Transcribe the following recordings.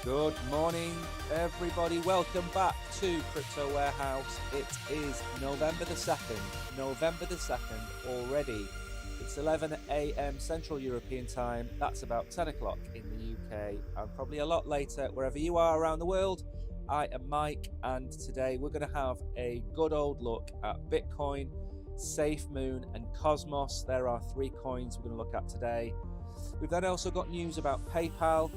Good morning, everybody. Welcome back to Crypto Warehouse. It is November the 2nd already. It's 11 a.m. Central European Time. That's about 10 o'clock in the UK and probably a lot later wherever you are around the world. I am Mike, and today we're going to have a good old look at Bitcoin, Safemoon, and Cosmos. There are three coins we're going to look at today. We've then also got news about PayPal,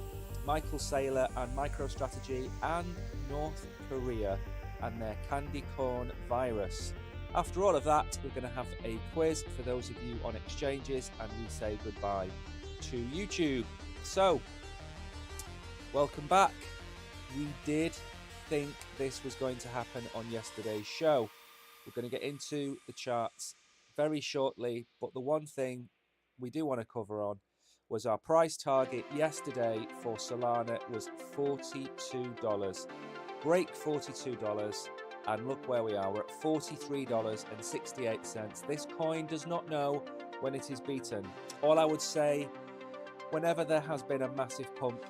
Michael Saylor and MicroStrategy, and North Korea and their candy corn virus. After all of that, we're going to have a quiz for those of you on exchanges, and we say goodbye to YouTube. So, welcome back. We did think this was going to happen on yesterday's show. We're going to get into the charts very shortly, but the one thing we do want to cover on was our price target yesterday for Solana was $42. Break $42, and look where we are. We're at $43.68. This coin does not know when it is beaten. All I would say, whenever there has been a massive pump,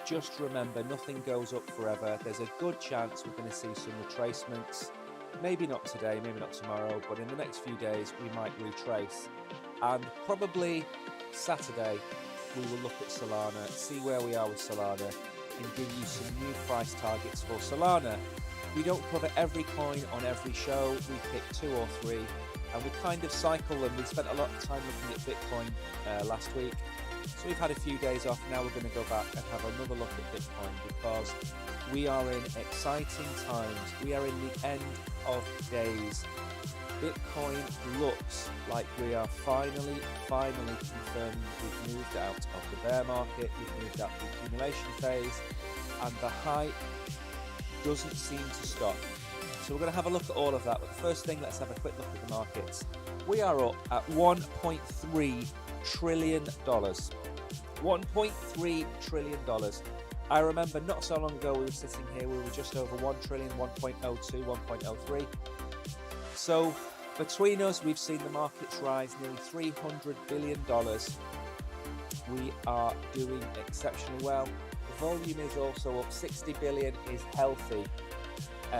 just remember nothing goes up forever. There's a good chance we're going to see some retracements. Maybe not today, maybe not tomorrow, but in the next few days we might retrace. And probably Saturday, we will look at Solana, see where we are with Solana, and give you some new price targets for Solana. We don't cover every coin on every show. We pick two or three, and we kind of cycle them. We spent a lot of time looking at Bitcoin last week, so we've had a few days off. Now we're going to go back and have another look at Bitcoin, because we are in exciting times. We are in the end of days. Bitcoin looks like we are finally confirming we've moved out of the bear market, we've moved out of the accumulation phase, and the hype doesn't seem to stop. So we're going to have a look at all of that, but the first thing, let's have a quick look at the markets. We are up at $1.3 trillion. $1.3 trillion. I remember not so long ago we were sitting here, we were just over 1 trillion, 1.02, 1.03. So between us, we've seen the markets rise nearly $300 billion. We are doing exceptionally well. The volume is also up. 60 billion is healthy.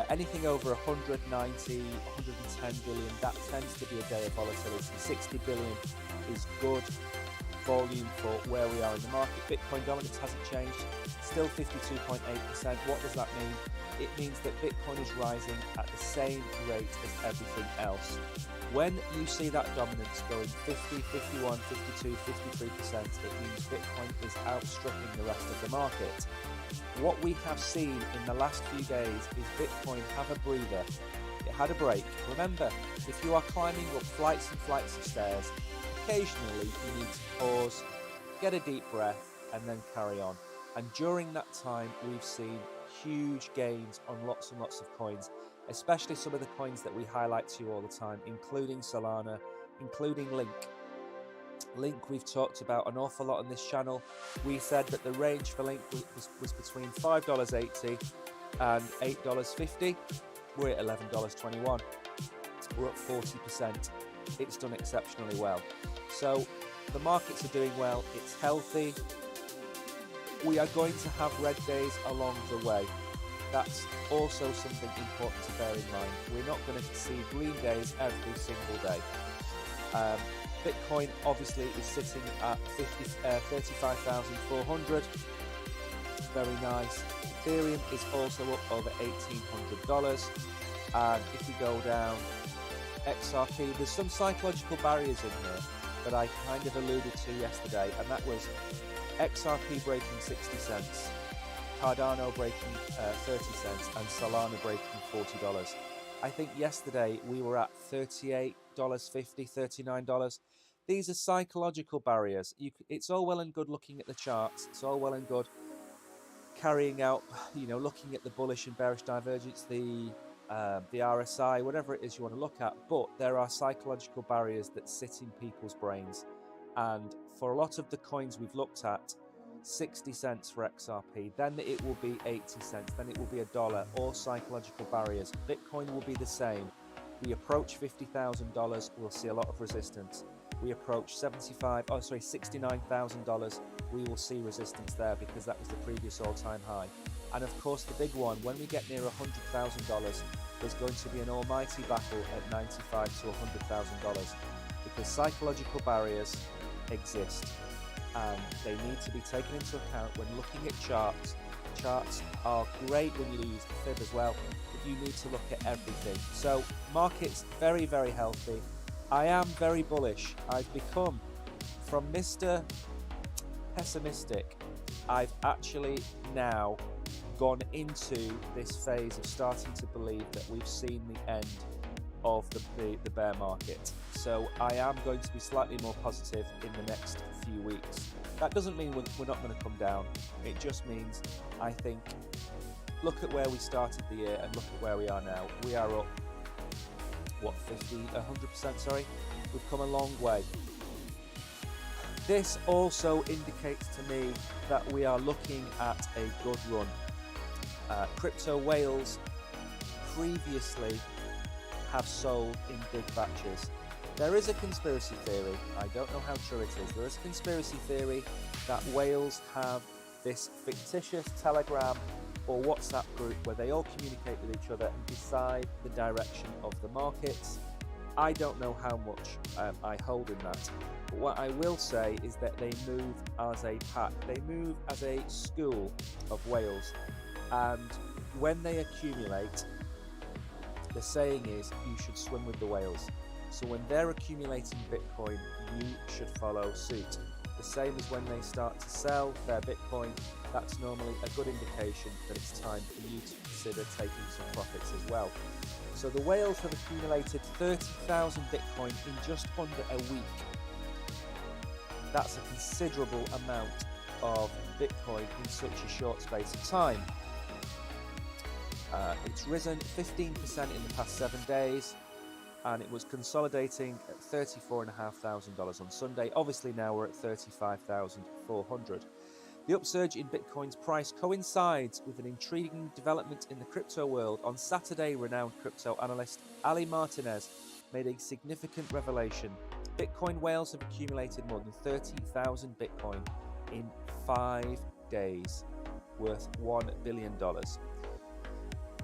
Anything over 190, 110 billion, that tends to be a day of volatility. 60 billion is good volume for where we are in the market. Bitcoin dominance hasn't changed, still 52.8%. What does that mean? It means that Bitcoin is rising at the same rate as everything else. When you see that dominance going 50, 51, 52, 53%, it means Bitcoin is outstripping the rest of the market. What we have seen in the last few days is Bitcoin have a breather. It had a break. Remember, if you are climbing up flights and flights of stairs, occasionally you need to pause, get a deep breath, and then carry on. And during that time, we've seen huge gains on lots and lots of coins, especially some of the coins that we highlight to you all the time, including Solana, including Link. Link we've talked about an awful lot on this channel. We said that the range for Link was between $5.80 and $8.50. We're at $11.21. We're up 40%. It's done exceptionally well. So the markets are doing well. It's healthy. We are going to have red days along the way. That's also something important to bear in mind. We're not going to see green days every single day. Bitcoin obviously is sitting at 35,400. Very nice. Ethereum is also up over $1,800. And if we go down, XRP, there's some psychological barriers in here that I kind of alluded to yesterday, and that was XRP breaking 60 cents, Cardano breaking 30 cents, and Solana breaking $40. I think yesterday we were at $38.50, $39. These are psychological barriers. It's all well and good looking at the charts. It's all well and good carrying out, looking at the bullish and bearish divergence, the RSI, whatever it is you want to look at. But there are psychological barriers that sit in people's brains. And for a lot of the coins we've looked at, 60 cents for XRP, then it will be 80 cents, then it will be $1, or psychological barriers. Bitcoin will be the same. We approach $50,000, we'll see a lot of resistance. We approach $69,000, we will see resistance there because that was the previous all-time high. And of course, the big one, when we get near $100,000, there's going to be an almighty battle at $95,000 to $100,000 because psychological barriers exist and they need to be taken into account when looking at charts. Charts are great when you use the fib as well, but you need to look at everything. So market's very, very healthy. I am very bullish. I've become, from Mr. Pessimistic, I've actually now gone into this phase of starting to believe that we've seen the end of the bear market. So I am going to be slightly more positive in the next few weeks. That doesn't mean we're not going to come down. It just means, I think, look at where we started the year and look at where we are now. We are up, what, 100%, sorry? We've come a long way. This also indicates to me that we are looking at a good run. Crypto whales previously have sold in big batches. There is a conspiracy theory, I don't know how true it is, there is a conspiracy theory that whales have this fictitious Telegram or WhatsApp group where they all communicate with each other and decide the direction of the markets. I don't know how much I hold in that, but what I will say is that they move as a pack, they move as a school of whales, and when they accumulate, the saying is you should swim with the whales. So when they're accumulating Bitcoin, you should follow suit. The same as when they start to sell their Bitcoin, that's normally a good indication that it's time for you to consider taking some profits as well. So the whales have accumulated 30,000 Bitcoin in just under a week. That's a considerable amount of Bitcoin in such a short space of time. It's risen 15% in the past 7 days, and it was consolidating at $34,500 on Sunday. Obviously now we're at $35,400. The upsurge in Bitcoin's price coincides with an intriguing development in the crypto world. On Saturday, renowned crypto analyst Ali Martinez made a significant revelation. Bitcoin whales have accumulated more than 30,000 Bitcoin in 5 days, worth $1 billion.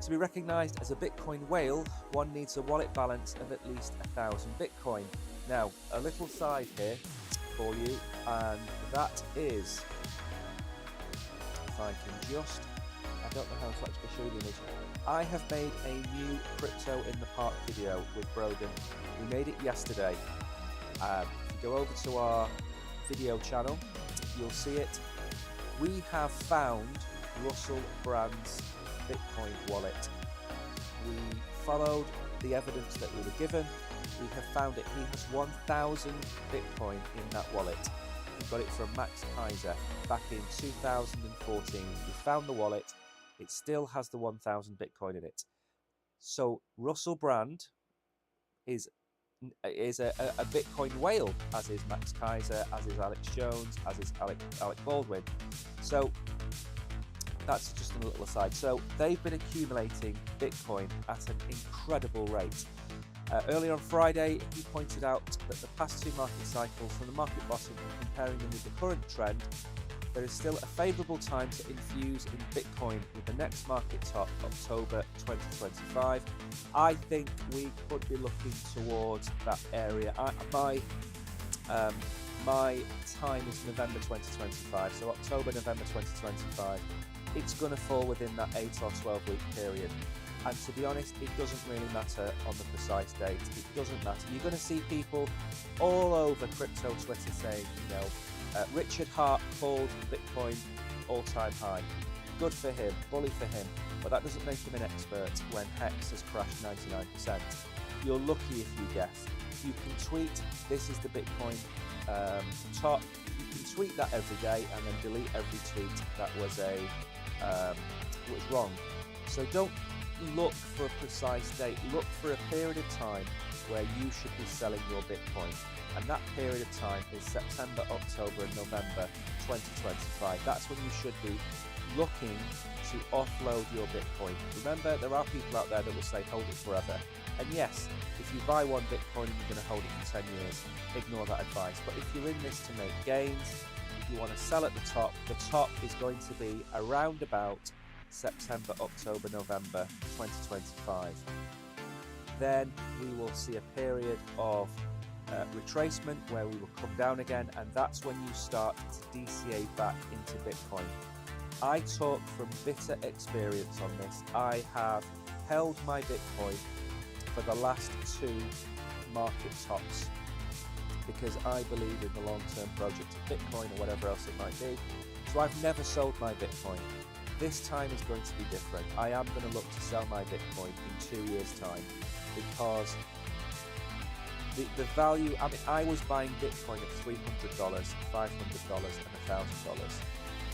To be recognized as a Bitcoin whale, one needs a wallet balance of at least 1,000 Bitcoin. Now, a little side here for you, and that is, if I can just, I don't know how to actually show you the image. I have made a new Crypto in the Park video with Brogan. We made it yesterday. If you go over to our video channel, you'll see it. We have found Russell Brand's Bitcoin wallet. We followed the evidence that we were given. We have found it. He has 1,000 Bitcoin in that wallet. We got it from Max Kaiser back in 2014. We found the wallet. It still has the 1,000 Bitcoin in it. So Russell Brand is a Bitcoin whale, as is Max Kaiser, as is Alex Jones, as is Alec Baldwin. So that's just a little aside. So they've been accumulating Bitcoin at an incredible rate. Earlier on Friday, he pointed out that the past two market cycles from the market bottom and comparing them with the current trend, there is still a favourable time to infuse in Bitcoin with the next market top, October 2025. I think we could be looking towards that area. My time is November 2025, so October, November 2025. It's going to fall within that 8 or 12 week period. And to be honest, it doesn't really matter on the precise date. It doesn't matter. You're going to see people all over crypto Twitter saying, you know, Richard Hart called Bitcoin all-time high. Good for him, bully for him, but that doesn't make him an expert when Hex has crashed 99%. You're lucky if you guess. You can tweet, this is the Bitcoin top. You can tweet that every day and then delete every tweet that was wrong. So don't look for a precise date. Look for a period of time where you should be selling your Bitcoin. And that period of time is September, October and November 2025. That's when you should be looking to offload your Bitcoin. Remember, there are people out there that will say hold it forever. And yes, if you buy one Bitcoin and you're going to hold it for 10 years, ignore that advice. But if you're in this to make gains, you want to sell at the top is going to be around about September, October, November 2025. Then we will see a period of retracement where we will come down again, and that's when you start to DCA back into Bitcoin. I talk from bitter experience on this. I have held my Bitcoin for the last 2 market tops because I believe in the long-term project of Bitcoin or whatever else it might be. So I've never sold my Bitcoin. This time is going to be different. I am going to look to sell my Bitcoin in 2 years' time because the value, I mean, I was buying Bitcoin at $300, $500, and $1,000.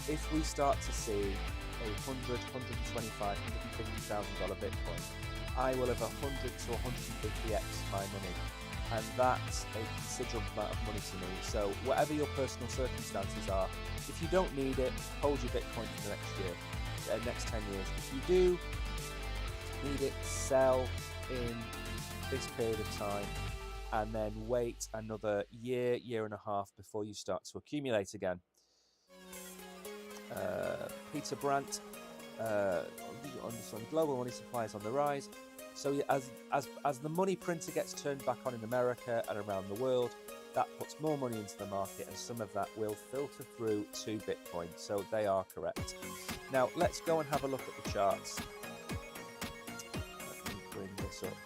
If we start to see a $100,000, $125,000, $150,000 Bitcoin, I will have 100 to 150x my money, and that's a considerable amount of money to me. So whatever your personal circumstances are, if you don't need it, hold your Bitcoin for the next 10 years. If you do need it, sell in this period of time, and then wait another year and a half before you start to accumulate again. Peter Brandt, on global money supply is on the rise. So as the money printer gets turned back on in America and around the world, that puts more money into the market, and some of that will filter through to Bitcoin. So they are correct. Now let's go and have a look at the charts. Let me bring this up.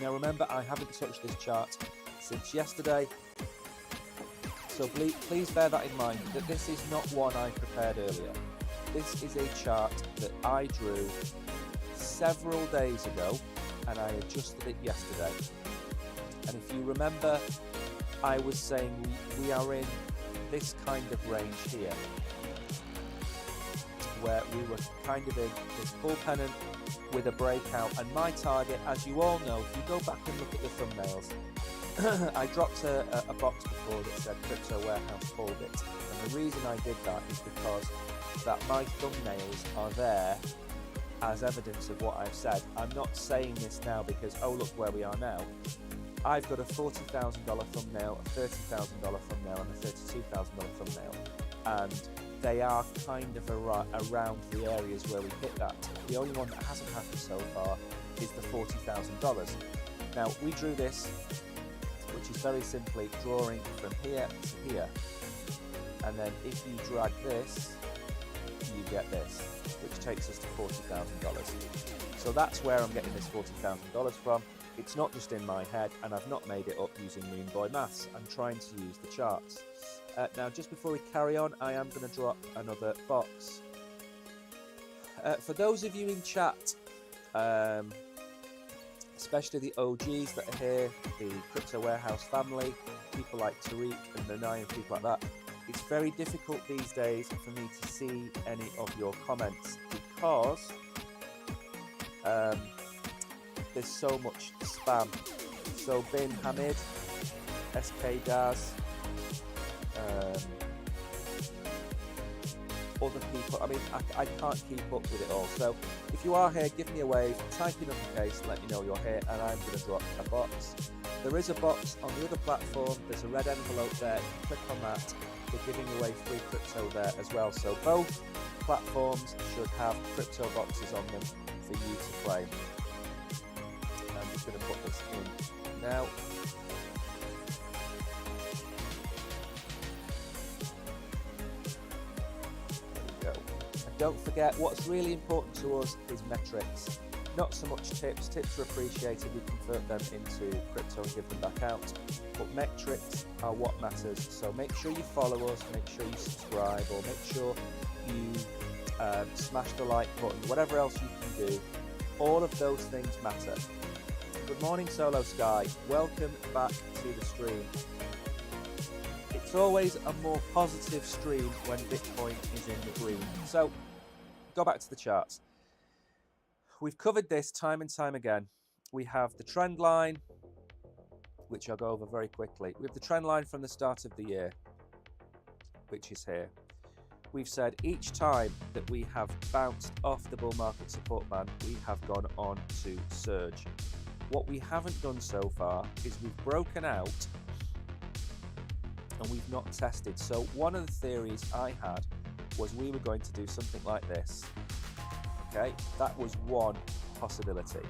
Now remember, I haven't touched this chart since yesterday, so please bear that in mind, that this is not one I prepared earlier. This is a chart that I drew several days ago, and I adjusted it yesterday. And if you remember, I was saying we are in this kind of range here, where we were kind of in this bull pennant with a breakout, and my target, as you all know, if you go back and look at the thumbnails, I dropped a box before that said Crypto Warehouse called it, and the reason I did that is because that my thumbnails are there as evidence of what I've said. I'm not saying this now because, oh look where we are now. I've got a $40,000 thumbnail, a $30,000 thumbnail, and a $32,000 thumbnail, and they are kind of around the areas where we hit that. The only one that hasn't happened so far is the $40,000. Now we drew this, which is very simply drawing from here to here, and then if you drag this, you get this, which takes us to $40,000. So that's where I'm getting this $40,000 from. It's not just in my head, and I've not made it up using Moon Boy maths. I'm trying to use the charts. Now, just before we carry on, I am going to drop another box. For those of you in chat, especially the OGs that are here, the Crypto Warehouse family, people like Tariq and Nanai and people like that, it's very difficult these days for me to see any of your comments because there's so much spam. So Bin Hamid, SK Daz, other people, I mean, I can't keep up with it all. So if you are here, give me a wave, type in uppercase, let me know you're here, and I'm going to drop a box. There is a box on the other platform, there's a red envelope there, you can click on that. We're giving away free crypto there as well. So both platforms should have crypto boxes on them for you to claim. I'm just going to put this in now. There we go. And don't forget, what's really important to us is metrics. Not so much tips. Tips are appreciated. We convert them into crypto and give them back out. But metrics are what matters. So make sure you follow us, make sure you subscribe, or make sure you smash the like button, whatever else you can do. All of those things matter. Good morning, Solo Sky. Welcome back to the stream. It's always a more positive stream when Bitcoin is in the green. So go back to the charts. We've covered this time and time again. We have the trend line, which I'll go over very quickly. We have the trend line from the start of the year, which is here. We've said each time that we have bounced off the bull market support band, we have gone on to surge. What we haven't done so far is we've broken out and we've not tested. So one of the theories I had was we were going to do something like this. Okay, that was one possibility,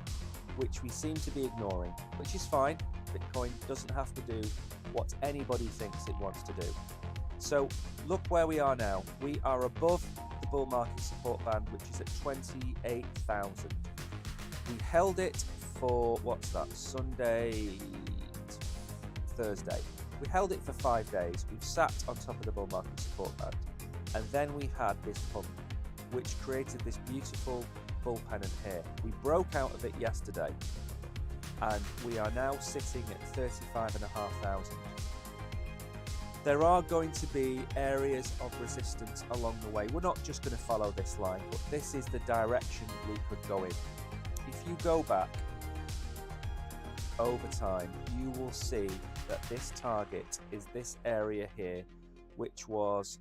which we seem to be ignoring, which is fine. Bitcoin doesn't have to do what anybody thinks it wants to do. So look where we are now. We are above the bull market support band, which is at 28,000. We held it for, what's that, Sunday, Thursday. We held it for 5 days. We've sat on top of the bull market support band. And then we had this pump, which created this beautiful bull pennant here. We broke out of it yesterday, and we are now sitting at 35,500. There are going to be areas of resistance along the way. We're not just going to follow this line, but this is the direction we could go in. If you go back over time, you will see that this target is this area here, which was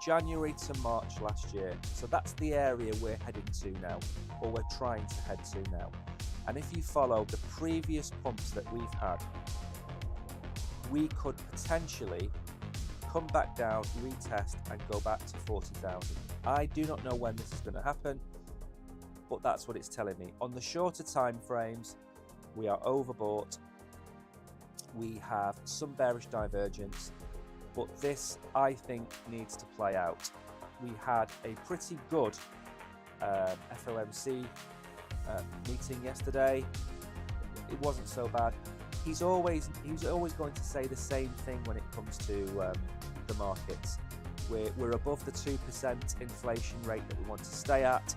January to March last year. So that's the area we're heading to now, or we're trying to head to now. And if you follow the previous pumps that we've had, we could potentially come back down, retest, and go back to 40,000. I do not know when this is going to happen, but that's what it's telling me. On the shorter time frames, we are overbought. We have some bearish divergence, but this, I think, needs to play out. We had a pretty good FOMC meeting yesterday. It wasn't so bad. He's always going to say the same thing when it comes to the markets. We're above the 2% inflation rate that we want to stay at.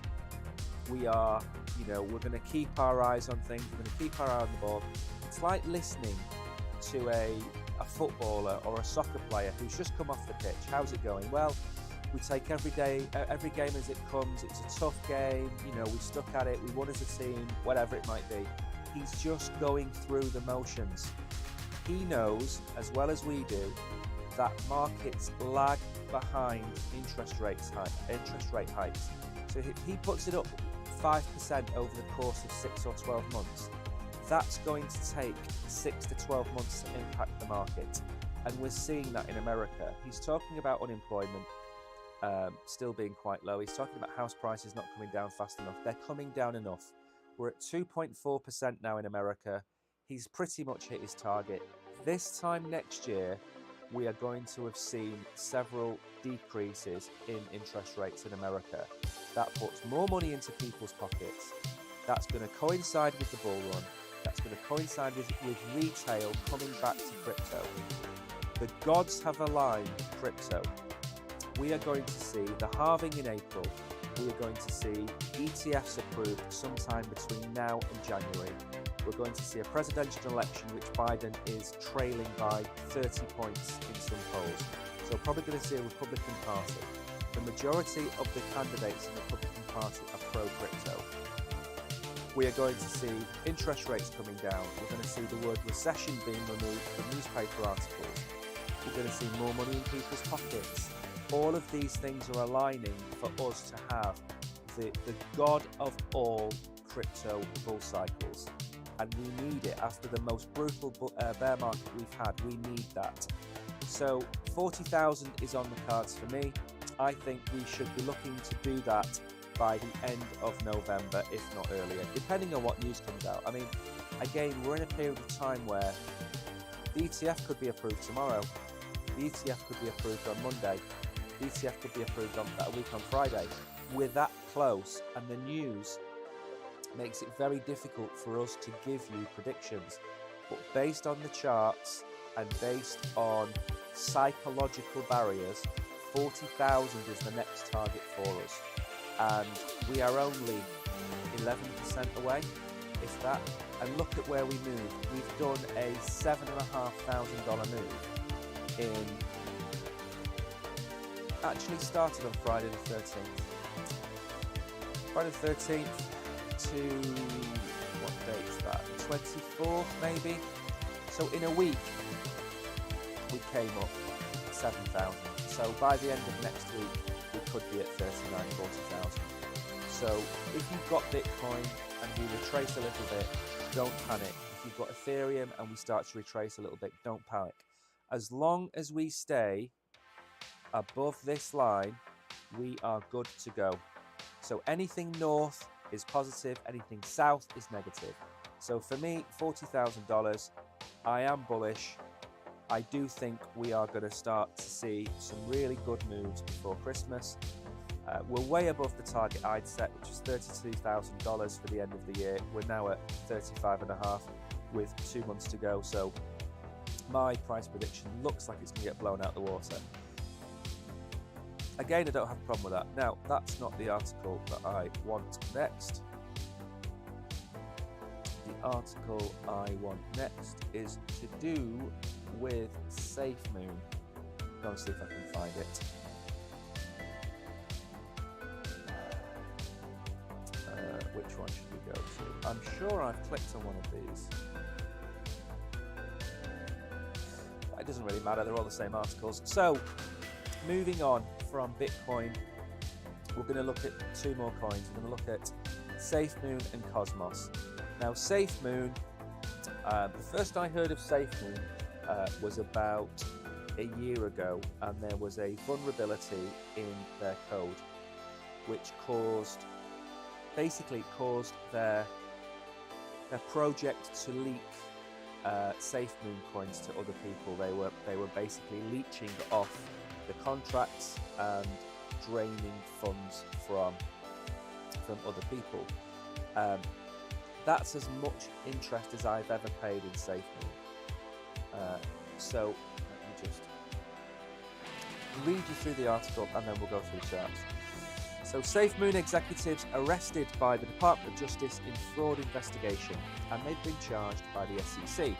We are, we're going to keep our eyes on things. We're going to keep our eye on the ball. It's like listening to a footballer or a soccer player who's just come off the pitch. How's it going? Well, we take every game as it comes. It's a tough game. We stuck at it. We won as a team, whatever it might be. He's just going through the motions. He knows, as well as we do, that markets lag behind interest rate hikes. So if he puts it up 5% over the course of 6 or 12 months, that's going to take 6 to 12 months to impact the market. And we're seeing that in America. He's talking about unemployment still being quite low. He's talking about house prices not coming down fast enough. They're coming down enough. We're at 2.4% now in America. He's pretty much hit his target. This time next year, we are going to have seen several decreases in interest rates in America. That puts more money into people's pockets. That's going to coincide with the bull run. That's going to coincide with retail coming back to crypto. The gods have aligned crypto. We are going to see the halving in April. We are going to see ETFs approved sometime between now and January. We're going to see a presidential election which Biden is trailing by 30 points in some polls. So we're probably going to see a Republican Party. The majority of the candidates in the Republican Party are pro-crypto. We are going to see interest rates coming down. We're going to see the word recession being removed from newspaper articles. We're going to see more money in people's pockets. All of these things are aligning for us to have the god of all crypto bull cycles. And we need it after the most brutal bear market we've had. We need that. So 40,000 is on the cards for me. I think we should be looking to do that by the end of November, if not earlier, depending on what news comes out. I mean, again, we're in a period of time where the ETF could be approved tomorrow. The ETF could be approved on Monday. The ETF could be approved on a week on Friday. We're that close, and the news makes it very difficult for us to give you predictions. But based on the charts and based on psychological barriers, 40,000 is the next target for us. And we are only 11% away, if that. And look at where we moved. We've done a $7,500 move in, actually started on Friday the 13th. Friday the 13th to, what date is that? 24th maybe? So in a week, we came up 7,000. So by the end of next week, we could be at 39, 40,000. So if you've got Bitcoin and we retrace a little bit, don't panic. If you've got Ethereum and we start to retrace a little bit, don't panic. As long as we stay above this line, we are good to go. So anything north is positive, anything south is negative. So for me, $40,000, I am bullish. I do think we are going to start to see some really good moves before Christmas. We're way above the target I'd set, which is $32,000 for the end of the year. We're now at 35.5 with 2 months to go. So my price prediction looks like it's going to get blown out the water. Again, I don't have a problem with that. Now, that's not the article that I want next. The article I want next is to do with Safemoon. Go and see if I can find it. Which one should we go to? I'm sure I've clicked on one of these. It doesn't really matter, they're all the same articles. So, moving on from Bitcoin, we're going to look at two more coins. We're going to look at Safemoon and Cosmos. Now, Safemoon, the first I heard of Safemoon was about a year ago, and there was a vulnerability in their code, which caused their project to leak Safemoon coins to other people. They were basically leeching off the contracts and draining funds from other people. That's as much interest as I've ever paid in Safemoon. So let me just read you through the article and then we'll go through the charts. So Safemoon executives arrested by the Department of Justice in fraud investigation, and they've been charged by the SEC.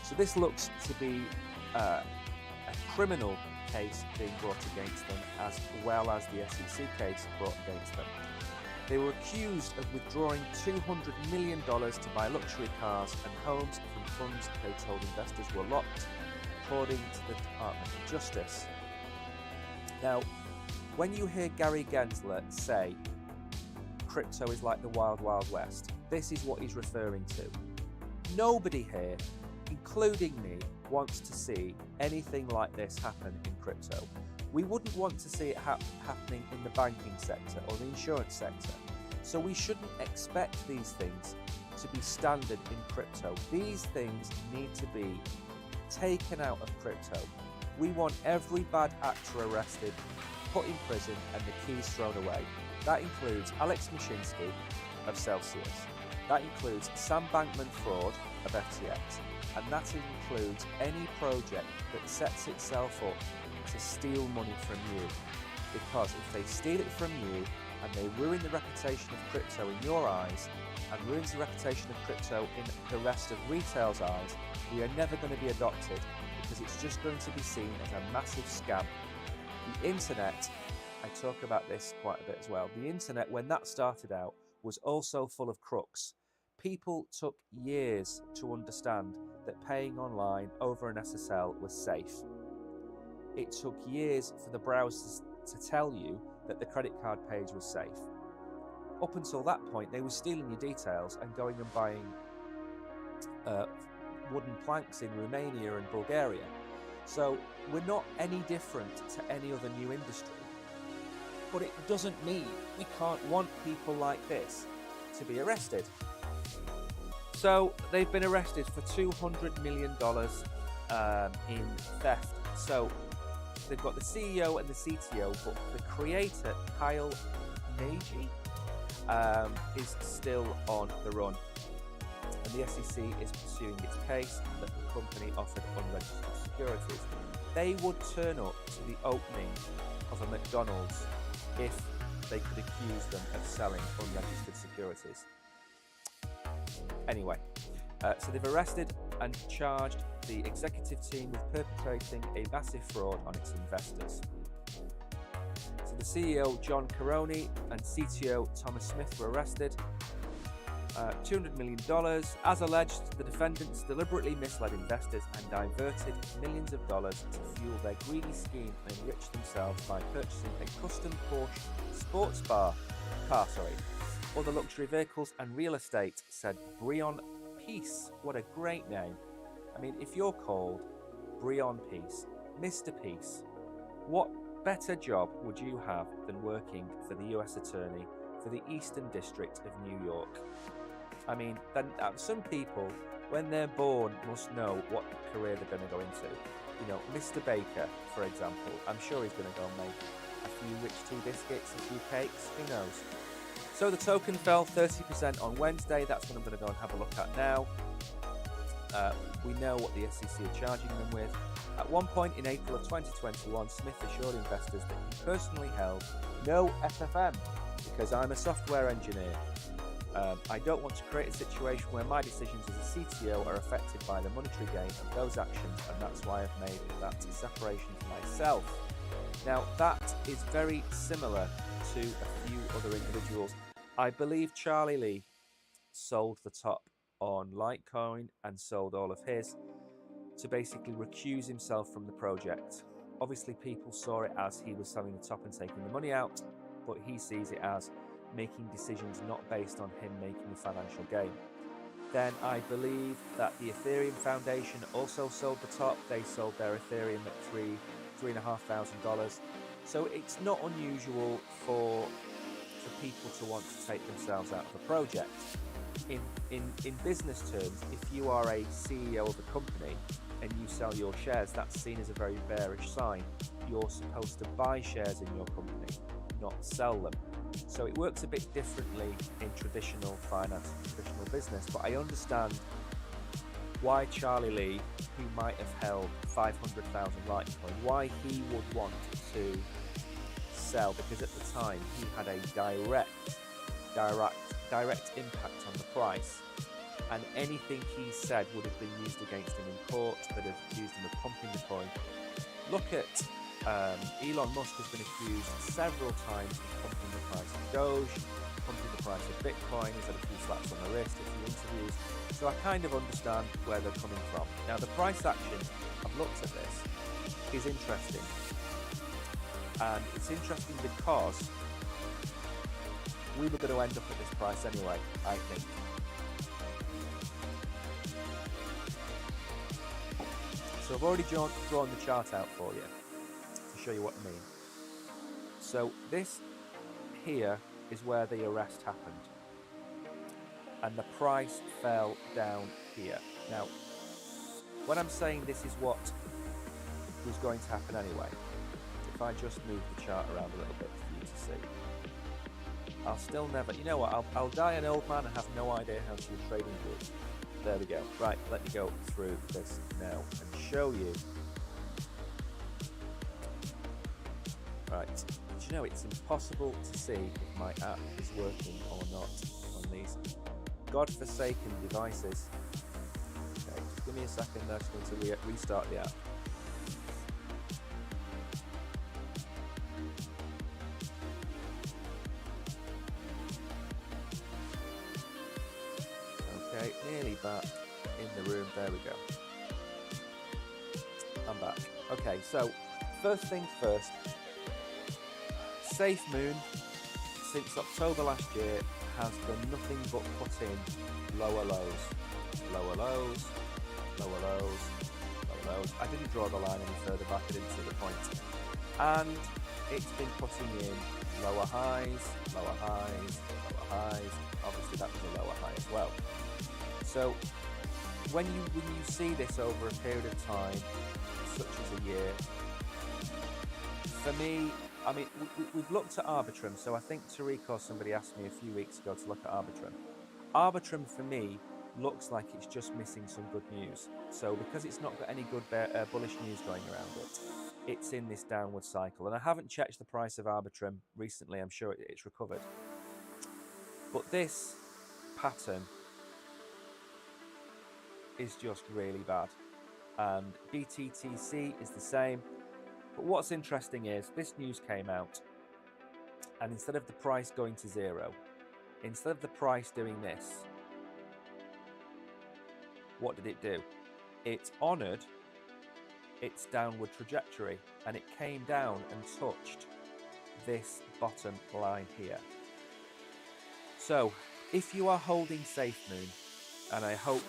So this looks to be a criminal case being brought against them, as well as the SEC case brought against them. They were accused of withdrawing $200 million to buy luxury cars and homes from funds they told investors were locked, according to the Department of Justice. Now, when you hear Gary Gensler say crypto is like the wild, wild west, this is what he's referring to. Nobody here, including me, wants to see anything like this happen in crypto. We wouldn't want to see it happening in the banking sector or the insurance sector. So we shouldn't expect these things to be standard in crypto. These things need to be taken out of crypto. We want every bad actor arrested, put in prison, and the keys thrown away. That includes Alex Mashinsky of Celsius. That includes Sam Bankman-Fried of FTX. And that includes any project that sets itself up to steal money from you. Because if they steal it from you and they ruin the reputation of crypto in your eyes and ruins the reputation of crypto in the rest of retail's eyes, we are never going to be adopted, because it's just going to be seen as a massive scam. The internet, I talk about this quite a bit as well, the internet, when that started out, was also full of crooks. People took years to understand that paying online over an SSL was safe. It took years for the browsers to tell you that the credit card page was safe. Up until that point, they were stealing your details and going and buying wooden planks in Romania and Bulgaria. So we're not any different to any other new industry. But it doesn't mean we can't want people like this to be arrested. So they've been arrested for $200 million in theft. So they've got the CEO and the CTO, but the creator, Kyle Nagy, is still on the run. And the SEC is pursuing its case that the company offered unregistered securities. They would turn up to the opening of a McDonald's if they could accuse them of selling unregistered securities. Anyway, so they've arrested and charged the executive team with perpetrating a massive fraud on its investors. So the CEO, John Caroni, and CTO, Thomas Smith, were arrested. $200 million. As alleged, the defendants deliberately misled investors and diverted millions of dollars to fuel their greedy scheme and enrich themselves by purchasing a custom Porsche sports car, other luxury vehicles and real estate, said Brion Peace. What a great name. I mean, if you're called Breon Peace. Mr. Peace, what better job would you have than working for the US Attorney for the Eastern District of New York? I mean, some people, when they're born, must know what career they're going to go into. You know, Mr. Baker, for example, I'm sure he's going to go and make a few rich tea biscuits, a few cakes, who knows. So the token fell 30% on Wednesday. That's what I'm going to go and have a look at now. We know what the SEC are charging them with. At one point in April of 2021, Smith assured investors that he personally held no FFM because I'm a software engineer. I don't want to create a situation where my decisions as a CTO are affected by the monetary gain of those actions, and that's why I've made that separation for myself. Now, that is very similar to a few other individuals. I believe Charlie Lee sold the top on Litecoin and sold all of his to basically recuse himself from the project. Obviously, people saw it as he was selling the top and taking the money out, but he sees it as making decisions not based on him making a financial gain. Then I believe that the Ethereum Foundation also sold the top. They sold their Ethereum at $3,500. So it's not unusual for people to want to take themselves out of a project. In business terms, if you are a CEO of a company and you sell your shares, that's seen as a very bearish sign. You're supposed to buy shares in your company, not sell them. So it works a bit differently in traditional finance, traditional business, but I understand why Charlie Lee, who might have held 500,000 Litecoin, why he would want to sell, because at the time he had a direct impact on the price, and anything he said would have been used against him in court, that have accused him of pumping the coin. Look at Elon Musk has been accused several times of pumping the price of Doge, pumping the price of Bitcoin. He's had a few slaps on the wrist, a few interviews. So I kind of understand where they're coming from. Now, the price action, I've looked at this, is interesting. And it's interesting because we were going to end up at this price anyway, I think. So I've already drawn the chart out for you to show you what I mean. So this here is where the arrest happened. And the price fell down here. Now, when I'm saying this is what was going to happen anyway, if I just move the chart around a little bit for you to see, I'll still never, you know what, I'll die an old man and have no idea how to do trading groups. There we go. Right, let me go through this now and show you. Right, do you know it's impossible to see if my app is working or not on these godforsaken devices. Okay, just give me a second, I'm just going to restart the app. Okay, nearly back in the room, there we go. I'm back. Okay, so first things first, Safemoon, since October last year, has done nothing but put in lower lows, lower lows, lower lows, lower lows. I didn't draw the line any further back, I didn't see the point. And it's been putting in lower highs, lower highs, lower highs. Obviously that was a lower high as well. So when you see this over a period of time, such as a year, for me, I mean, we've looked at Arbitrum, so I think Tariq or somebody asked me a few weeks ago to look at Arbitrum. Arbitrum, for me, looks like it's just missing some good news. So because it's not got any good bullish news going around it, it's in this downward cycle. And I haven't checked the price of Arbitrum recently. I'm sure it's recovered. But this pattern is just really bad. And BTTC is the same. But what's interesting is this news came out, and instead of the price going to zero, instead of the price doing this, what did it do? It honoured its downward trajectory, and it came down and touched this bottom line here. So if you are holding Safemoon, and I hope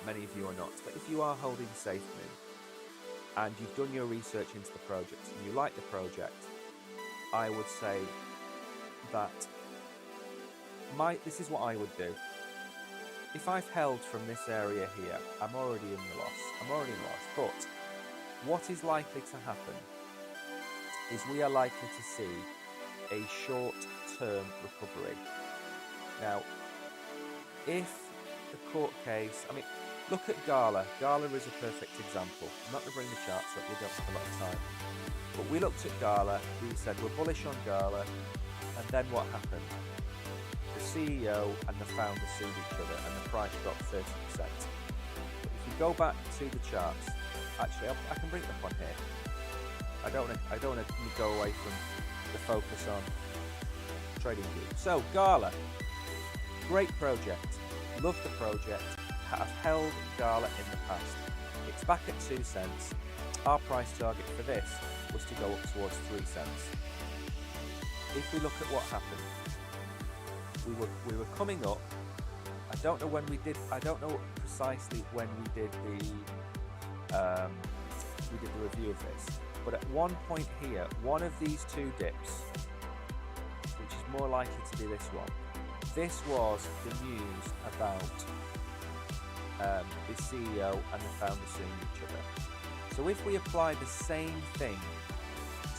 many of you are not, but if you are holding Safemoon, and you've done your research into the project and you like the project, I would say that this is what I would do. If I've held from this area here, I'm already in the loss. I'm already lost. But what is likely to happen is we are likely to see a short-term recovery. Now, if the court case, I mean, look at Gala. Gala is a perfect example. I'm not going to bring the charts up, we don't have a lot of time. But we looked at Gala, we said we're bullish on Gala, and then what happened? The CEO and the founder sued each other and the price dropped 30%. But if you go back to the charts, actually I can bring it up on here. I don't want to go away from the focus on TradingView. So Gala, great project, love the project, have held Gala in the past. It's back at 2 cents. Our price target for this was to go up towards 3 cents. If we look at what happened, we were coming up. I don't know when we did. I don't know precisely when we did the review of this. But at one point here, one of these two dips, which is more likely to be this one. This was the news about the CEO and the founder suing each other. So if we apply the same thing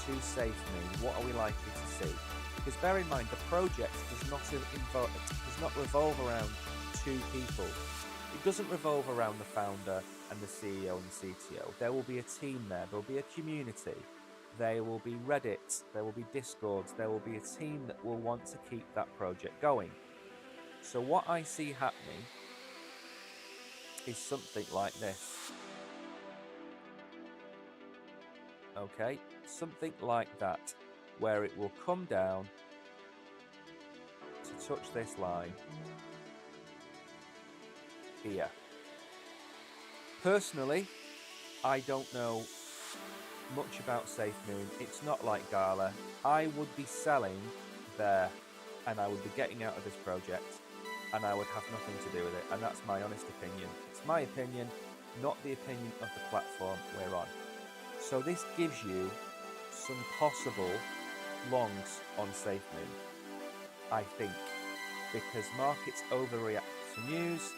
to Safemoon, what are we likely to see? Because bear in mind, the project does not revolve around two people. It doesn't revolve around the founder and the CEO and the CTO. There will be a team there. There will be a community. There will be Reddit. There will be Discords. There will be a team that will want to keep that project going. So what I see happening is something like this. Okay, something like that, where it will come down to touch this line here. Personally, I don't know much about Safemoon. It's not like Gala. I would be selling there and I would be getting out of this project and I would have nothing to do with it, and that's my honest opinion. It's my opinion, not the opinion of the platform we're on. So this gives you some possible longs on Safemoon, I think, because markets overreact to news.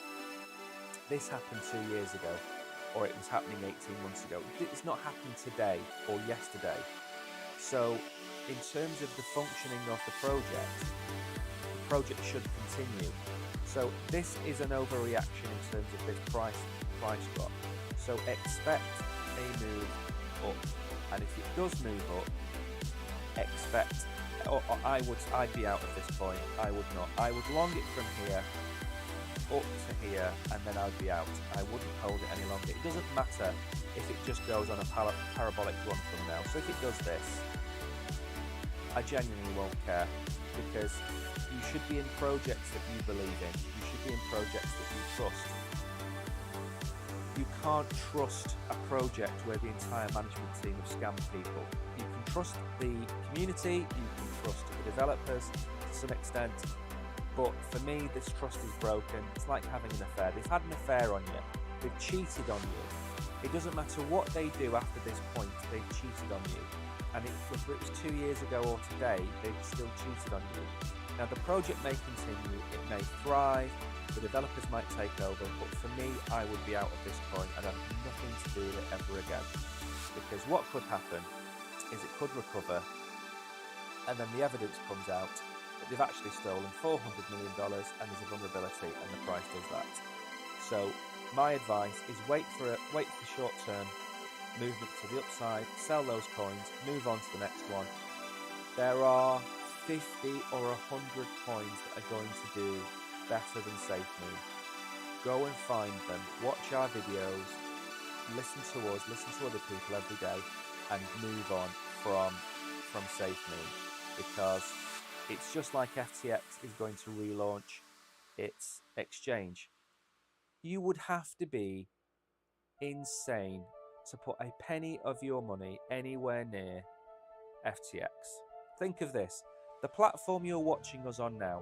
This happened 2 years ago, or it was happening 18 months ago. It's not happened today or yesterday. So in terms of the functioning of the project should continue. So this is an overreaction in terms of this price drop. So expect a move up, and if it does move up, expect, or I'd be out at this point. I would not. I would long it from here up to here, and then I'd be out. I wouldn't hold it any longer. It doesn't matter if it just goes on a parabolic run from now. So if it does this, I genuinely won't care, because you should be in projects that you believe in. You should be in projects that you trust. You can't trust a project where the entire management team have scammed people. You can trust the community, you can trust the developers to some extent, but for me, this trust is broken. It's like having an affair. They've had an affair on you. They've cheated on you. It doesn't matter what they do after this point, they've cheated on you. And whether it was 2 years ago or today, they've still cheated on you. Now, the project may continue, it may thrive, the developers might take over, but for me, I would be out at this point and have nothing to do with it ever again. Because what could happen is it could recover, and then the evidence comes out that they've actually stolen $400 million and there's a vulnerability, and the price does that. So my advice is wait for short-term movement to the upside, sell those coins, move on to the next one. There are 50 or 100 coins that are going to do better than Safemoon. Go and find them, watch our videos, listen to us, listen to other people every day, and move on from Safemoon, because it's just like FTX is going to relaunch its exchange. You would have to be insane to put a penny of your money anywhere near FTX. Think of this. The platform you're watching us on now,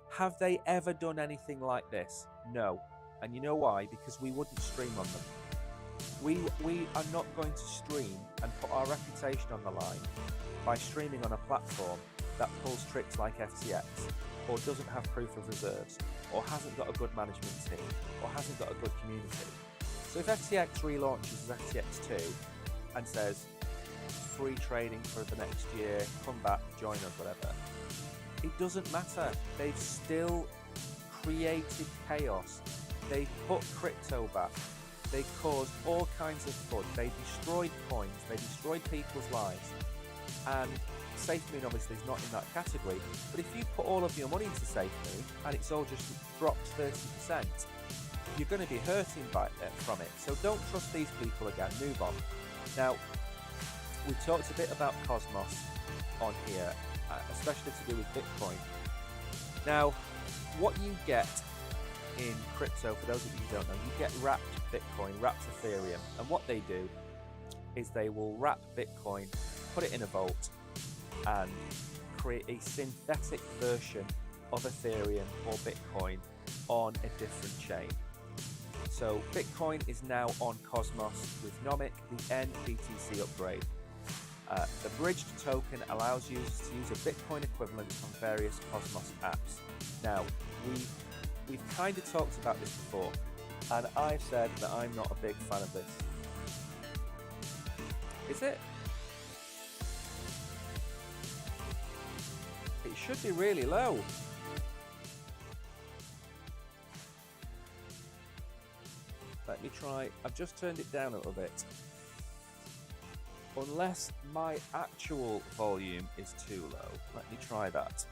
have they ever done anything like this? No. And you know why? Because we wouldn't stream on them. We are not going to stream and put our reputation on the line by streaming on a platform that pulls tricks like FTX, or doesn't have proof of reserves, or hasn't got a good management team, or hasn't got a good community. So if FTX relaunches as FTX2 and says free trading for the next year, come back, join us, whatever, it doesn't matter. They've still created chaos. They put crypto back. They caused all kinds of FUD. They destroyed coins. They destroyed people's lives. And Safemoon obviously is not in that category. But if you put all of your money into Safemoon and it's all just dropped 30%, you're going to be hurting from it. So don't trust these people again. Move on. Now, we talked a bit about Cosmos on here, especially to do with Bitcoin. Now, what you get in crypto, for those of you who don't know, you get wrapped Bitcoin, wrapped Ethereum, and what they do is they will wrap Bitcoin, put it in a vault, and create a synthetic version of Ethereum or Bitcoin on a different chain. So Bitcoin is now on Cosmos with Nomic, the BTC upgrade. The bridged token allows users to use a Bitcoin equivalent on various Cosmos apps. Now, we've kind of talked about this before, and I've said that I'm not a big fan of this. Is it? It should be really low. Let me try. I've just turned it down a little bit. Unless my actual volume is too low. Let me try that.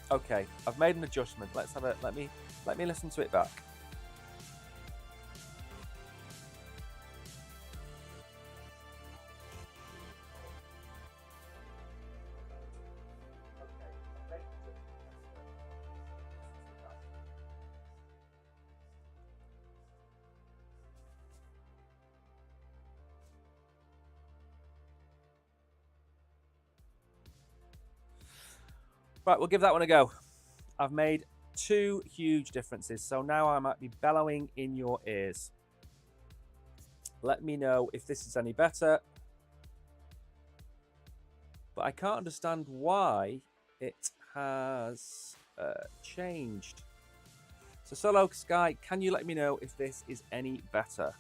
Okay, I've made an adjustment. Let's have a let me listen to it back. Right, we'll give that one a go. I've made 2 huge differences, so now I might be bellowing in your ears. Let me know if this is any better. But I can't understand why it has changed. So Solo Sky, can you let me know if this is any better?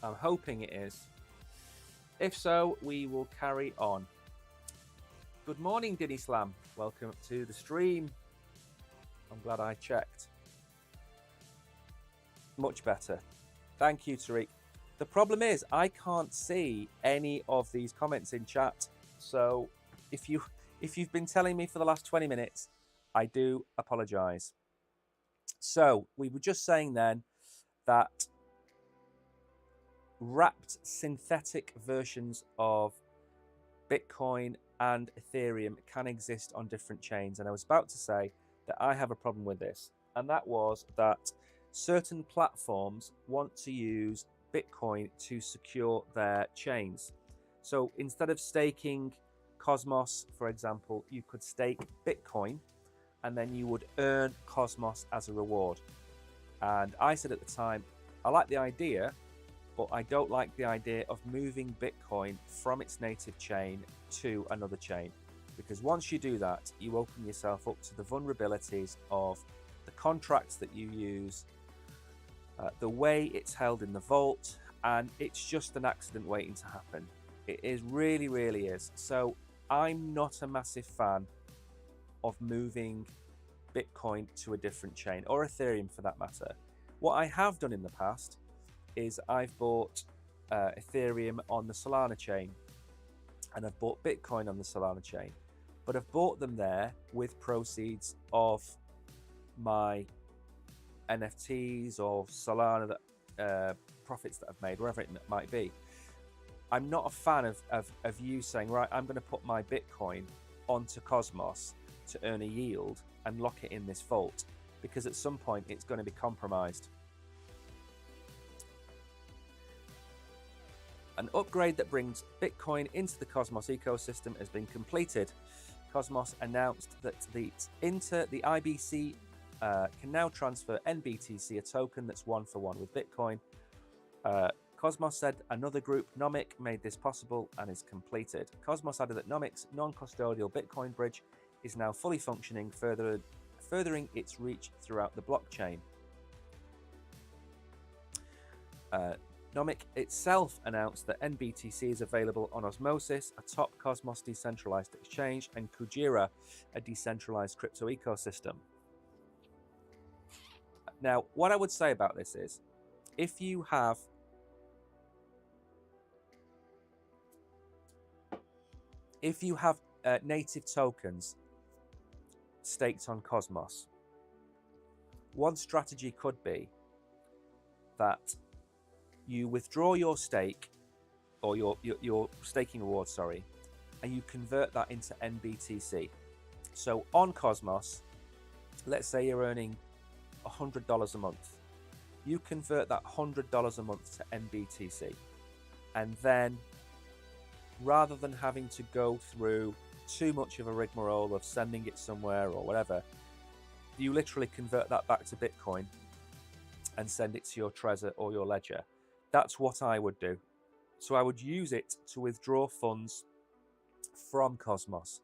I'm hoping it is. If so, we will carry on. Good morning, Diddy Slam. Welcome to the stream. I'm glad I checked. Much better. Thank you, Tariq. The problem is I can't see any of these comments in chat. So if you've been telling me for the last 20 minutes, I do apologize. So we were just saying then that wrapped synthetic versions of Bitcoin and Ethereum can exist on different chains. And I was about to say that I have a problem with this. And that was that certain platforms want to use Bitcoin to secure their chains. So instead of staking Cosmos, for example, you could stake Bitcoin and then you would earn Cosmos as a reward. And I said at the time, I like the idea, but I don't like the idea of moving Bitcoin from its native chain to another chain. Because once you do that, you open yourself up to the vulnerabilities of the contracts that you use, the way it's held in the vault, and it's just an accident waiting to happen. It is really, really is. So I'm not a massive fan of moving Bitcoin to a different chain, or Ethereum for that matter. What I have done in the past is I've bought Ethereum on the Solana chain, and I've bought Bitcoin on the Solana chain, but I've bought them there with proceeds of my NFTs or Solana that profits that I've made, wherever it might be. I'm not a fan of you saying, right, I'm going to put my Bitcoin onto Cosmos to earn a yield and lock it in this vault, because at some point it's going to be compromised. An upgrade that brings Bitcoin into the Cosmos ecosystem has been completed. Cosmos announced that the IBC can now transfer NBTC, a token that's 1-for-1 with Bitcoin. Cosmos said another group, Nomic, made this possible and is completed. Cosmos added that Nomic's non-custodial Bitcoin bridge is now fully functioning, furthering its reach throughout the blockchain. Nomic itself announced that NBTC is available on Osmosis, a top Cosmos decentralized exchange, and Kujira, a decentralized crypto ecosystem. Now, what I would say about this is, if you have native tokens staked on Cosmos, one strategy could be that you withdraw your stake, or your staking reward, sorry, and you convert that into NBTC. So on Cosmos, let's say you're earning $100 a month. You convert that $100 a month to NBTC, and then rather than having to go through too much of a rigmarole of sending it somewhere or whatever, you literally convert that back to Bitcoin and send it to your Trezor or your Ledger. That's what I would do. So I would use it to withdraw funds from Cosmos.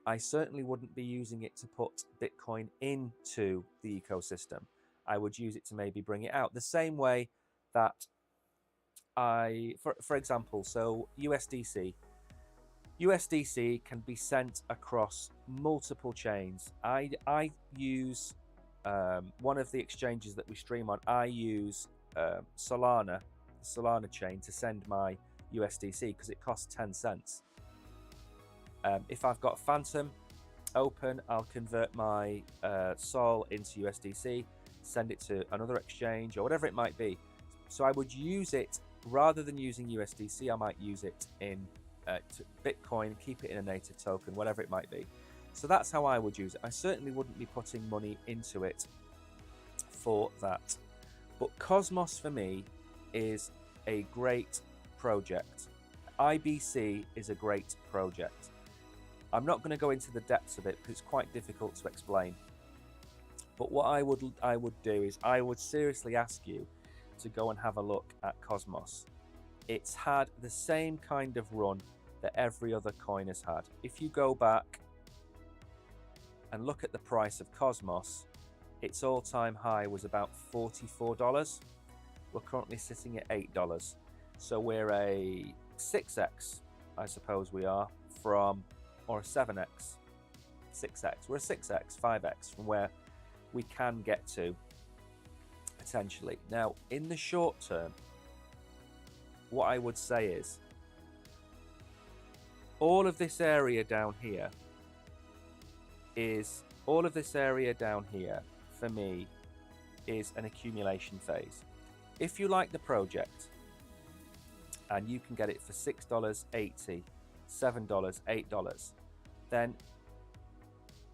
I certainly wouldn't be using it to put Bitcoin into the ecosystem. I would use it to maybe bring it out. The same way that for example, so USDC can be sent across multiple chains. I use one of the exchanges that we stream on. I use Solana chain to send my USDC because it costs 10 cents. If I've got Phantom open, I'll convert my Sol into USDC, send it to another exchange or whatever it might be. So I would use it, rather than using USDC, I might use it in to Bitcoin, keep it in a native token, whatever it might be. So that's how I would use it. I certainly wouldn't be putting money into it for that. But Cosmos for me is a great project. IBC is a great project. I'm not going to go into the depths of it because it's quite difficult to explain. But what I would do is I would seriously ask you to go and have a look at Cosmos. It's had the same kind of run that every other coin has had. If you go back and look at the price of Cosmos, its all-time high was about $44. We're currently sitting at $8. So we're a 6x, I suppose we are, from, or a 7x, 6x. We're a 6x, 5x from where we can get to, potentially. Now, in the short term, what I would say is, all of this area down here for me is an accumulation phase. If you like the project and you can get it for $6.80, $7, $8, then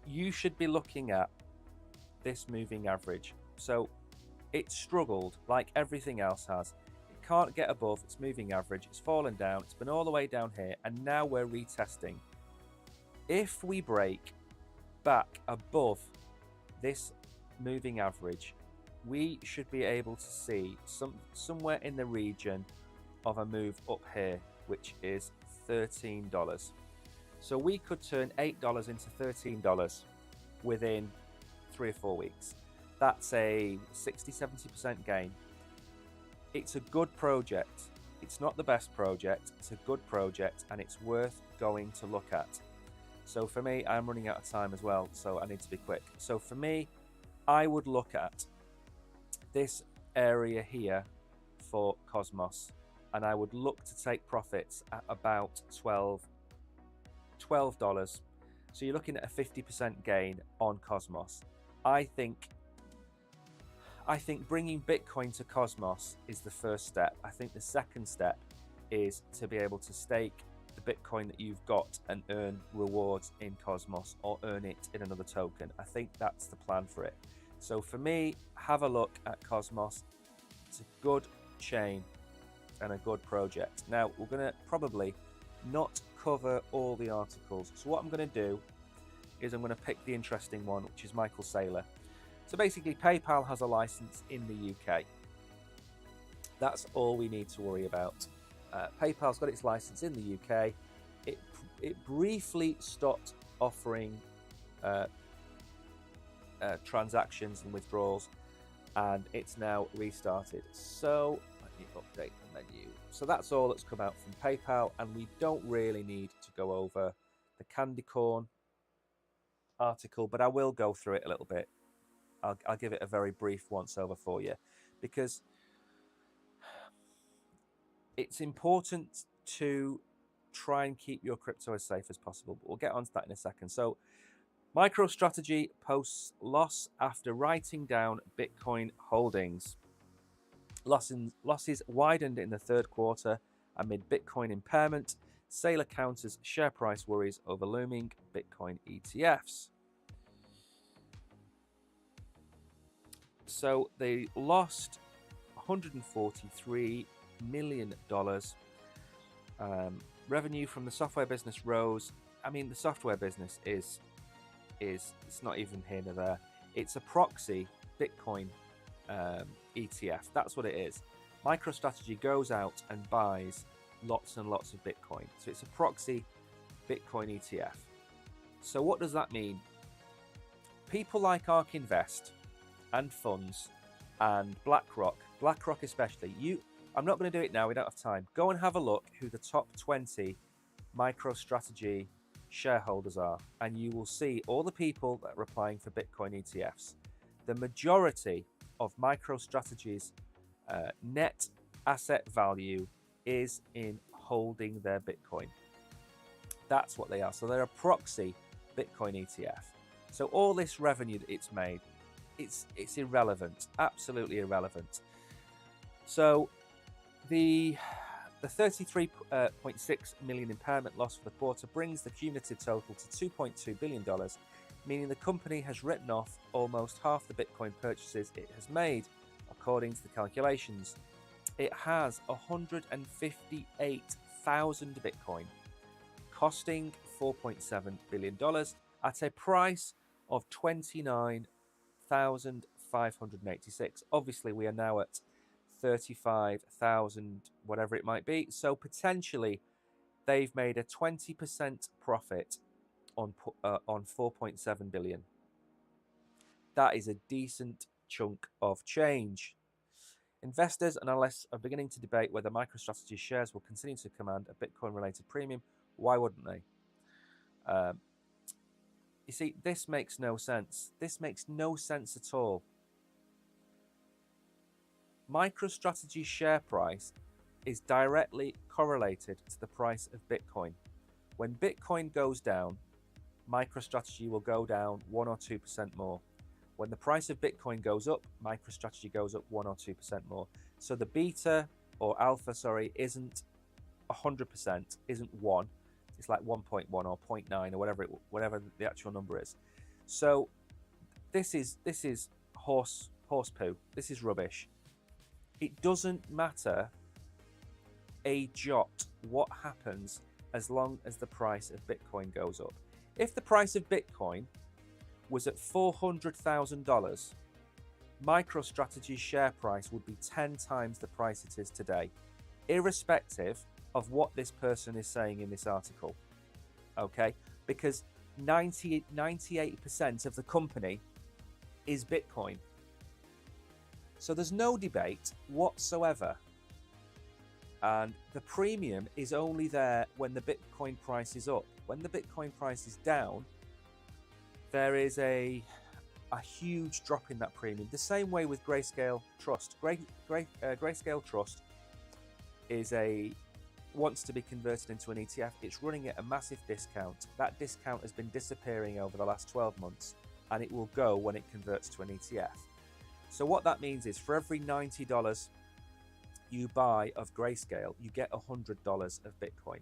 you should be looking at this moving average. So it struggled like everything else has. It can't get above its moving average. It's fallen down. It's been all the way down here, and now we're retesting. If we break back above this moving average, we should be able to see somewhere in the region of a move up here, which is $13. So we could turn $8 into $13 within 3 or 4 weeks. That's a 60-70% gain. It's a good project. It's not the best project. It's a good project, and it's worth going to look at. So for me, I'm running out of time as well, so I need to be quick. So for me, I would look at this area here for Cosmos, and I would look to take profits at about $12. So you're looking at a 50% gain on Cosmos. I think bringing Bitcoin to Cosmos is the first step. I think the second step is to be able to stake the Bitcoin that you've got and earn rewards in Cosmos, or earn it in another token. I think that's the plan for it. So for me, have a look at Cosmos. It's a good chain and a good project. Now, we're going to probably not cover all the articles. So what I'm going to do is I'm going to pick the interesting one, which is Michael Saylor. So basically, PayPal has a license in the UK. That's all we need to worry about. PayPal's got its license in the UK. It briefly stopped offering transactions and withdrawals, and it's now restarted. So let me update the menu. So that's all that's come out from PayPal, and we don't really need to go over the candy corn article, but I will go through it a little bit. I'll give it a very brief once over for you, because it's important to try and keep your crypto as safe as possible, but we'll get onto that in a second. So MicroStrategy posts loss after writing down Bitcoin holdings. Losses widened in the third quarter amid Bitcoin impairment. Saylor counters share price worries over looming Bitcoin ETFs. So they lost $143 million. Revenue from the software business rose. I mean, the software business is it's not even here nor there. It's a proxy Bitcoin ETF. That's what it is. MicroStrategy goes out and buys lots and lots of Bitcoin. So it's a proxy Bitcoin ETF. So what does that mean? People like ARK Invest and funds and BlackRock especially. I'm not going to do it now, we don't have time. Go and have a look who the top 20 MicroStrategy shareholders are, and you will see all the people that are applying for Bitcoin ETFs. The majority of MicroStrategy's net asset value is in holding their Bitcoin. That's what they are. So they're a proxy Bitcoin ETF. So all this revenue that it's made, it's irrelevant, absolutely irrelevant. So the 33.6 million impairment loss for the quarter brings the cumulative total to $2.2 billion, meaning the company has written off almost half the Bitcoin purchases it has made, according to the calculations. It has 158,000 Bitcoin, costing $4.7 billion at a price of $29,586. Obviously, we are now at 35,000, whatever it might be. So potentially, they've made a 20% profit on 4.7 billion. That is a decent chunk of change. Investors and analysts are beginning to debate whether MicroStrategy shares will continue to command a Bitcoin-related premium. Why wouldn't they? You see, this makes no sense. This makes no sense at all. MicroStrategy's share price is directly correlated to the price of Bitcoin. When Bitcoin goes down, MicroStrategy will go down 1 or 2% more. When the price of Bitcoin goes up, MicroStrategy goes up 1 or 2% more. So the beta or alpha, isn't 100%, isn't 1. It's like 1.1 or 0.9 or whatever the actual number is. So this is horse poo. This is rubbish. It doesn't matter a jot what happens as long as the price of Bitcoin goes up. If the price of Bitcoin was at $400,000, MicroStrategy's share price would be 10 times the price it is today, irrespective of what this person is saying in this article. Okay? Because 98% of the company is Bitcoin. So there's no debate whatsoever. And the premium is only there when the Bitcoin price is up. When the Bitcoin price is down, there is a huge drop in that premium. The same way with Grayscale Trust. Grayscale Trust wants to be converted into an ETF. It's running at a massive discount. That discount has been disappearing over the last 12 months, and it will go when it converts to an ETF. So what that means is for every $90 you buy of Grayscale, you get $100 of Bitcoin.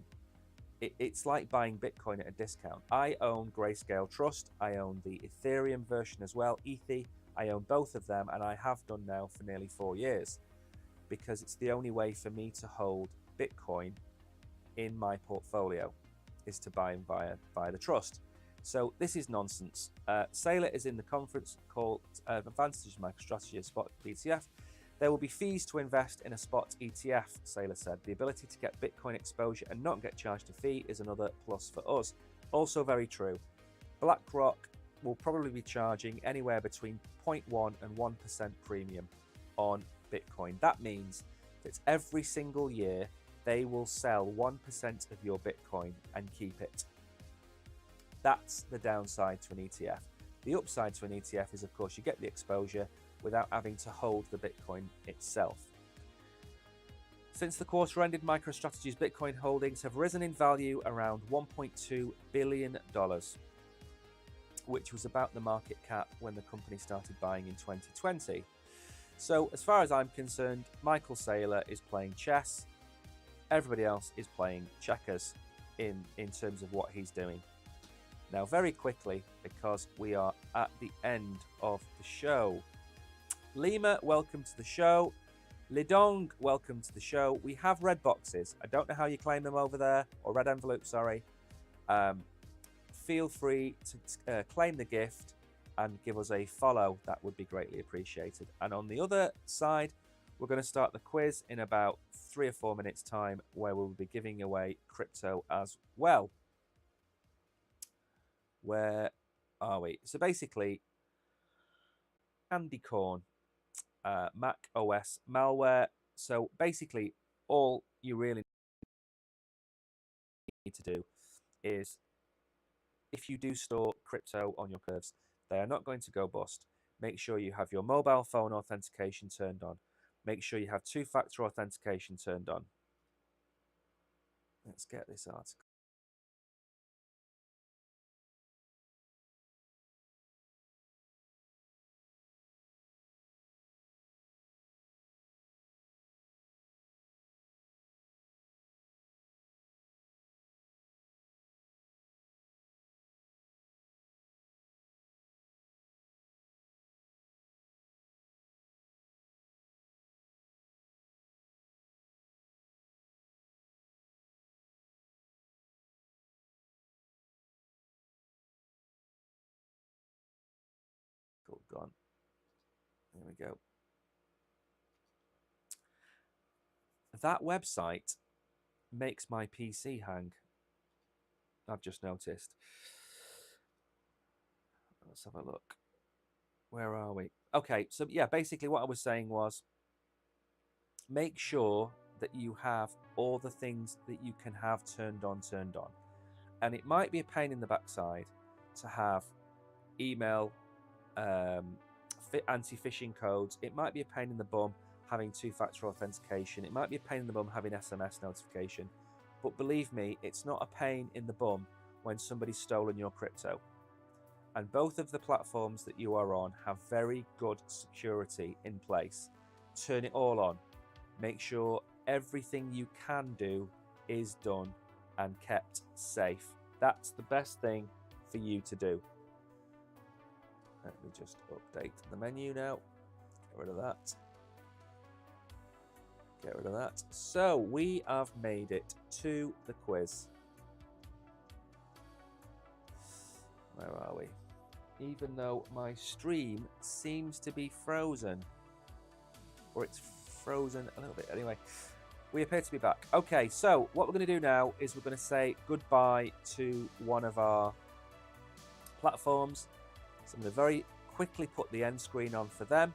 It's like buying Bitcoin at a discount. I own Grayscale Trust. I own the Ethereum version as well, Ethi. I own both of them, and I have done now for nearly 4 years, because it's the only way for me to hold Bitcoin in my portfolio is to buy and via the trust. So this is nonsense. Saylor is in the conference called Advantages of MicroStrategy Spot ETF. There will be fees to invest in a spot ETF, Saylor said. The ability to get Bitcoin exposure and not get charged a fee is another plus for us. Also very true. BlackRock will probably be charging anywhere between 0.1 and 1% premium on Bitcoin. That means that every single year they will sell 1% of your Bitcoin and keep it. That's the downside to an ETF. The upside to an ETF is, of course, you get the exposure without having to hold the Bitcoin itself. Since the quarter ended, MicroStrategy's Bitcoin holdings have risen in value around $1.2 billion, which was about the market cap when the company started buying in 2020. So as far as I'm concerned, Michael Saylor is playing chess. Everybody else is playing checkers in terms of what he's doing. Now, very quickly, because we are at the end of the show. Lima, welcome to the show. Lidong, welcome to the show. We have red boxes. I don't know how you claim them over there, or red envelopes, sorry. Feel free to claim the gift and give us a follow. That would be greatly appreciated. And on the other side, we're going to start the quiz in about 3 or 4 minutes' time, where we'll be giving away crypto as well. Where are we? So basically, candy corn, Mac OS malware. So basically, all you really need to do is, if you do store crypto on your curves, they are not going to go bust. Make sure you have your mobile phone authentication turned on. Make sure you have two-factor authentication turned on. Let's get this article. Gone. There we go. That website makes my PC hang. I've just noticed. Let's have a look. Where are we? Okay, so yeah, basically what I was saying was, make sure that you have all the things that you can have turned on. And it might be a pain in the backside to have email, anti-phishing codes. It might be a pain in the bum having two-factor authentication. It might be a pain in the bum having SMS notification. But believe me, it's not a pain in the bum when somebody's stolen your crypto. And both of the platforms that you are on have very good security in place. Turn it all on. Make sure everything you can do is done and kept safe. That's the best thing for you to do. Let me just update the menu now. Get rid of that. Get rid of that. So we have made it to the quiz. Where are we? Even though my stream seems to be frozen, or it's frozen a little bit. Anyway, we appear to be back. Okay, so what we're going to do now is we're going to say goodbye to one of our platforms. So I'm going to very quickly put the end screen on for them.